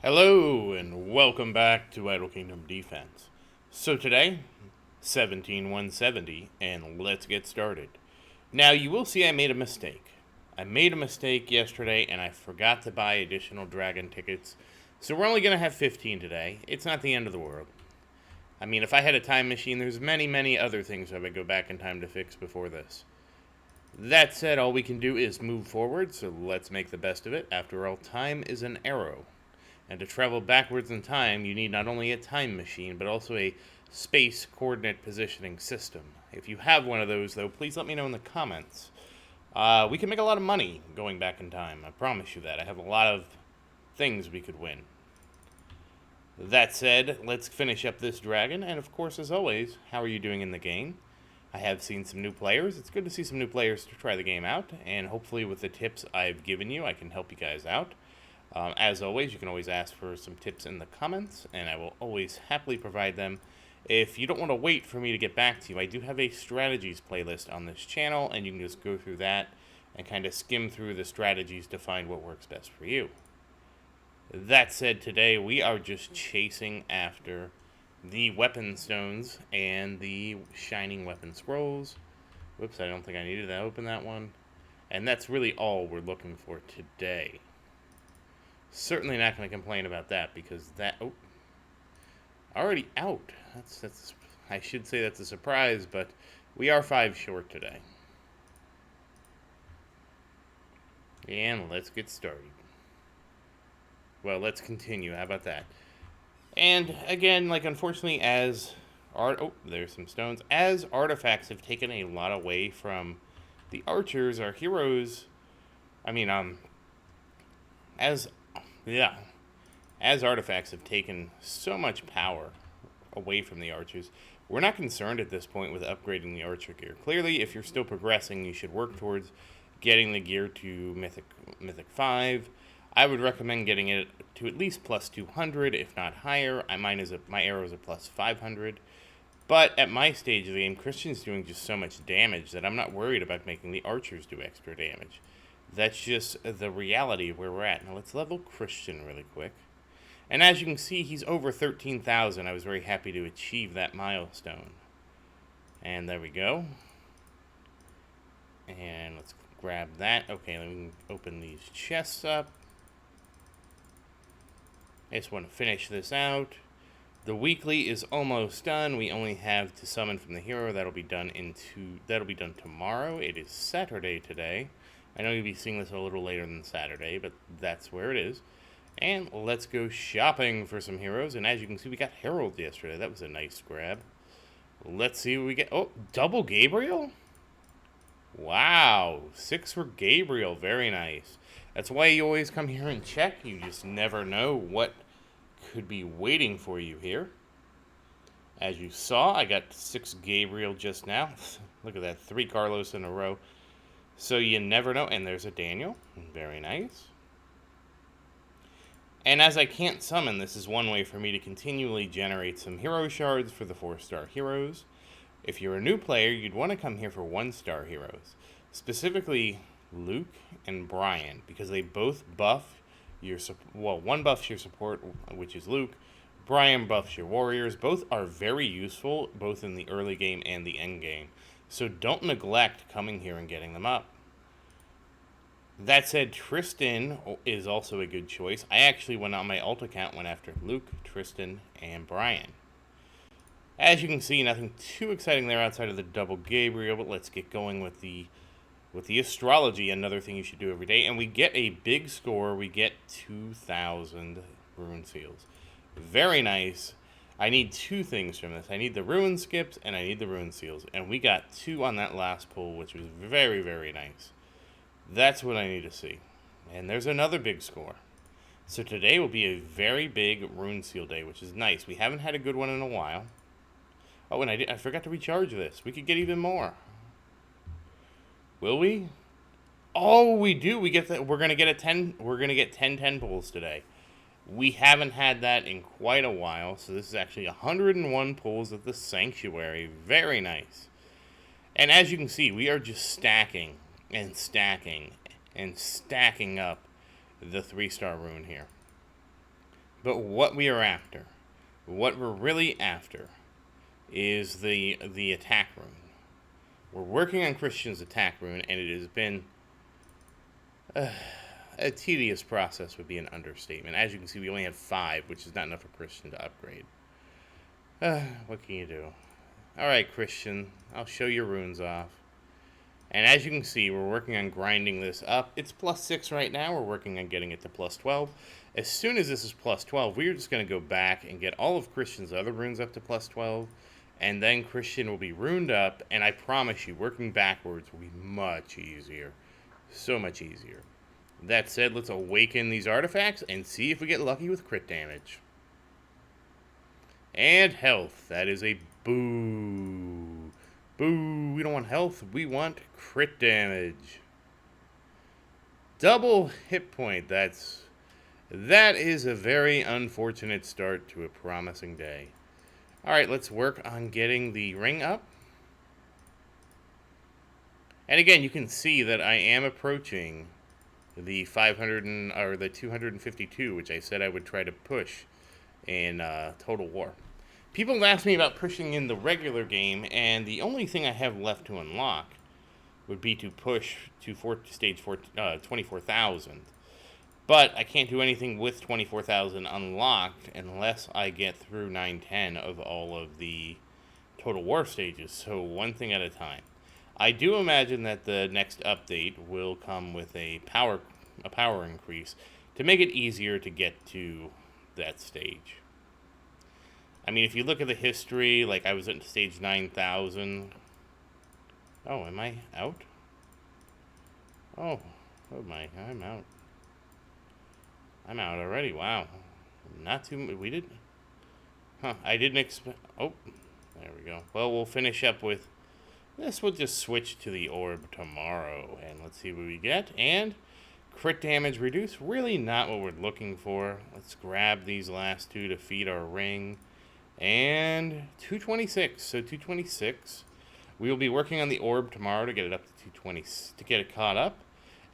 Hello, and welcome back to Idle Kingdom Defense. So today, 17,170, and let's get started. Now, you will see I made a mistake. I made a mistake yesterday, and I forgot to buy additional dragon tickets, so we're only going to have 15 today. It's not the end of the world. I mean, if I had a time machine, there's many other things I would go back in time to fix before this. That said, all we can do is move forward, so let's make the best of it. After all, time is an arrow. And to travel backwards in time, you need not only a time machine, but also a space coordinate positioning system. If you have one of those, though, please let me know in the comments. We can make a lot of money going back in time. I promise you that. I have a lot of things we could win. That said, let's finish up this dragon. And of course, as always, how are you doing in the game? I have seen some new players. It's good to see some new players to try the game out. And hopefully with the tips I've given you, I can help you guys out. As always, you can always ask for some tips in the comments, and I will always happily provide them. If you don't want to wait for me to get back to you, I do have a strategies playlist on this channel, and you can just go through that and kind of skim through the strategies to find what works best for you. That said, today we are just chasing after the weapon stones and the shining weapon scrolls. Whoops, I don't think I needed to open that one. And that's really all we're looking for today. Certainly not going to complain about that because already out. That's I should say that's a surprise, but we are 5 short today. And let's get started. Well, let's continue. How about that? And again, unfortunately, there's some stones. As artifacts have taken a lot away from the archers, our heroes. As artifacts have taken so much power away from the archers, we're not concerned at this point with upgrading the archer gear. Clearly, if you're still progressing, you should work towards getting the gear to Mythic 5. I would recommend getting it to at least plus 200, if not higher. My arrow is a plus 500. But at my stage of the game, Christian's doing just so much damage that I'm not worried about making the archers do extra damage. That's just the reality of where we're at. Now let's level Christian really quick. And as you can see, he's over 13,000. I was very happy to achieve that milestone. And there we go. And let's grab that. Okay, let me open these chests up. I just want to finish this out. The weekly is almost done. We only have to summon from the hero. That'll be done tomorrow. It is Saturday today. I know you'll be seeing this a little later than Saturday, but that's where it is. And let's go shopping for some heroes. And as you can see, we got Herald yesterday. That was a nice grab. Let's see what we get. Oh, double Gabriel? Wow, 6 for Gabriel. Very nice. That's why you always come here and check. You just never know what could be waiting for you here. As you saw, I got 6 Gabriel just now. Look at that, 3 Carlos in a row. So you never know. And there's a Daniel. Very nice. And as I can't summon, this is one way for me to continually generate some hero shards for the 4-star heroes. If you're a new player, you'd want to come here for 1-star heroes. Specifically, Luke and Brian, because they both buff one buffs your support, which is Luke. Brian buffs your warriors. Both are very useful, both in the early game and the end game. So don't neglect coming here and getting them up. That said, Tristan is also a good choice. I actually went on my alt account, went after Luke, Tristan, and Brian. As you can see, nothing too exciting there outside of the double Gabriel, but let's get going with the astrology, another thing you should do every day. And we get a big score. We get 2,000 rune seals. Very nice. I need 2 things from this. I need the rune skips and I need the rune seals. And we got 2 on that last pull, which was very nice. That's what I need to see. And there's another big score. So today will be a very big rune seal day, which is nice. We haven't had a good one in a while. Oh, and I forgot to recharge this. We could get even more. Will we? Oh, we do. We're gonna get 10 pulls today. We haven't had that in quite a while, so this is actually 101 pulls at the Sanctuary. Very nice. And as you can see, we are just stacking and stacking and stacking up the 3-star rune here. But what we are after, what we're really after, is the attack rune. We're working on Christian's attack rune, and it has been a tedious process would be an understatement. As you can see, we only have 5, which is not enough for Christian to upgrade. What can you do? Alright, Christian, I'll show your runes off. And as you can see, we're working on grinding this up. It's +6 right now. We're working on getting it to +12. As soon as this is +12, we're just going to go back and get all of Christian's other runes up to +12. And then Christian will be runed up. And I promise you, working backwards will be much easier. So much easier. That said, let's awaken these artifacts and see if we get lucky with crit damage. And health. That is a boo. Boo. We don't want health. We want crit damage. Double hit point. That is a very unfortunate start to a promising day. Alright, let's work on getting the ring up. And again, you can see that I am approaching the 252, which I said I would try to push in Total War. People have asked me about pushing in the regular game, and the only thing I have left to unlock would be to push to stage 24,000. But I can't do anything with 24,000 unlocked unless I get through 910 of all of the Total War stages, so one thing at a time. I do imagine that the next update will come with a power increase to make it easier to get to that stage. I mean, if you look at the history, like I was at stage 9,000. Oh, am I out? Oh my, I'm out. I'm out already, wow. Not too, we did, I didn't expect, oh, there we go. Well, we'll finish up with this. We'll just switch to the orb tomorrow, and let's see what we get. And crit damage reduce, really not what we're looking for. Let's grab these last 2 to feed our ring. And 226, so 226. We will be working on the orb tomorrow to get it up to 220, to get it caught up.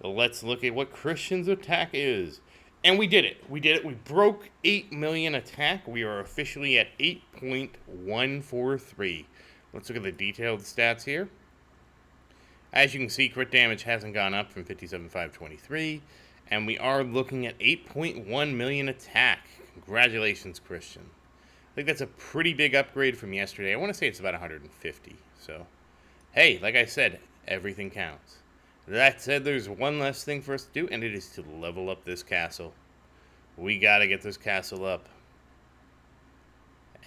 Let's look at what Christian's attack is. And we did it. We did it. We broke 8 million attack. We are officially at 8.143. Let's look at the detailed stats here. As you can see, crit damage hasn't gone up from 57,523. And we are looking at 8.1 million attack. Congratulations, Christian. I think that's a pretty big upgrade from yesterday. I want to say it's about 150. So, hey, like I said, everything counts. That said, there's one last thing for us to do, and it is to level up this castle. We gotta get this castle up.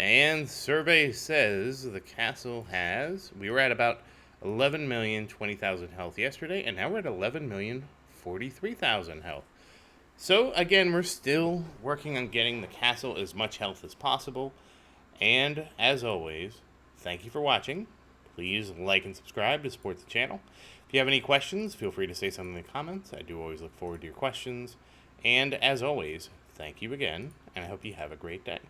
And survey says the castle has, we were at about 11,020,000 health yesterday, and now we're at 11,043,000 health. So, again, we're still working on getting the castle as much health as possible. And, as always, thank you for watching. Please like and subscribe to support the channel. If you have any questions, feel free to say something in the comments. I do always look forward to your questions. And, as always, thank you again, and I hope you have a great day.